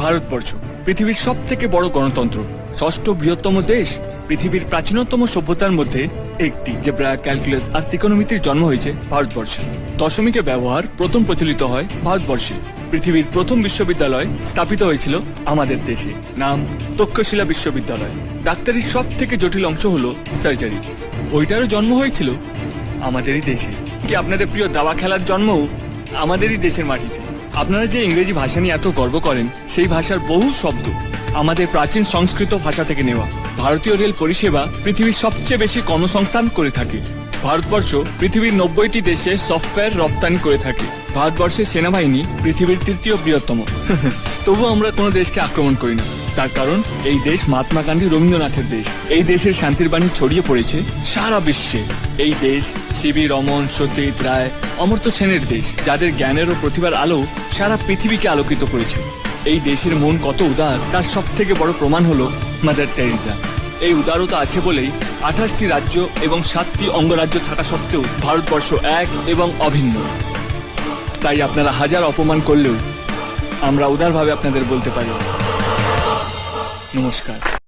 ভারতবর্ষ পৃথিবীর সব থেকে বড় গণতন্ত্র, ষষ্ঠ বৃহত্তম দেশ, পৃথিবীর প্রাচীনতম সভ্যতার মধ্যে একটি। জেব্রা, ক্যালকুলাস আর ত্রিকোণমিতির জন্ম হয়েছে ভারতবর্ষে। দশমিকের ব্যবহার প্রথম প্রচলিত হয় ভারতবর্ষে। পৃথিবীর প্রথম বিশ্ববিদ্যালয় স্থাপিত হয়েছিল আমাদের দেশে, নাম তক্ষশিলা বিশ্ববিদ্যালয়। ডাক্তারির সব থেকে জটিল অংশ হলো সার্জারি, ওইটারও জন্ম হয়েছিল আমাদেরই দেশে। কি আপনাদের প্রিয় দাবা খেলার জন্মও আমাদেরই দেশের মাটিতে। আপনারা যে ইংরেজি ভাষা নিয়ে এত গর্ব করেন, সেই ভাষার বহু শব্দ আমাদের প্রাচীন সংস্কৃত ভাষা থেকে নেওয়া। ভারতীয় রেল পরিষেবা পৃথিবীর সবচেয়ে বেশি কর্মসংস্থান করে থাকে। ভারতবর্ষ পৃথিবীর 90টি দেশে সফটওয়্যার রপ্তানি করে থাকে। ভারতবর্ষের সেনাবাহিনী পৃথিবীর তৃতীয় বৃহত্তম। তবু আমরা কোনো দেশকে আক্রমণ করি না, তার কারণ এই দেশ মহাত্মা গান্ধী, রবীন্দ্রনাথের দেশ। এই দেশের শান্তির বাণী ছড়িয়ে পড়েছে সারা বিশ্বে। এই দেশ সিবি রমন, সত্যজিৎ রায়, অমর্ত্য সেনের দেশ, যাদের জ্ঞানের ও প্রতিভার আলো সারা পৃথিবীকে আলোকিত করেছে। এই দেশের মন কত উদার, তার সব থেকে বড় প্রমাণ হলো মাদার টেরেসা। এই উদারতা আছে বলেই 28টি রাজ্য এবং 7টি অঙ্গরাজ্য থাকা সত্ত্বেও ভারতবর্ষ এক এবং অভিন্ন। তাই আপনারা হাজার অপমান করলেও আমরা উদারভাবে আপনাদের বলতে পারি নমস্কার।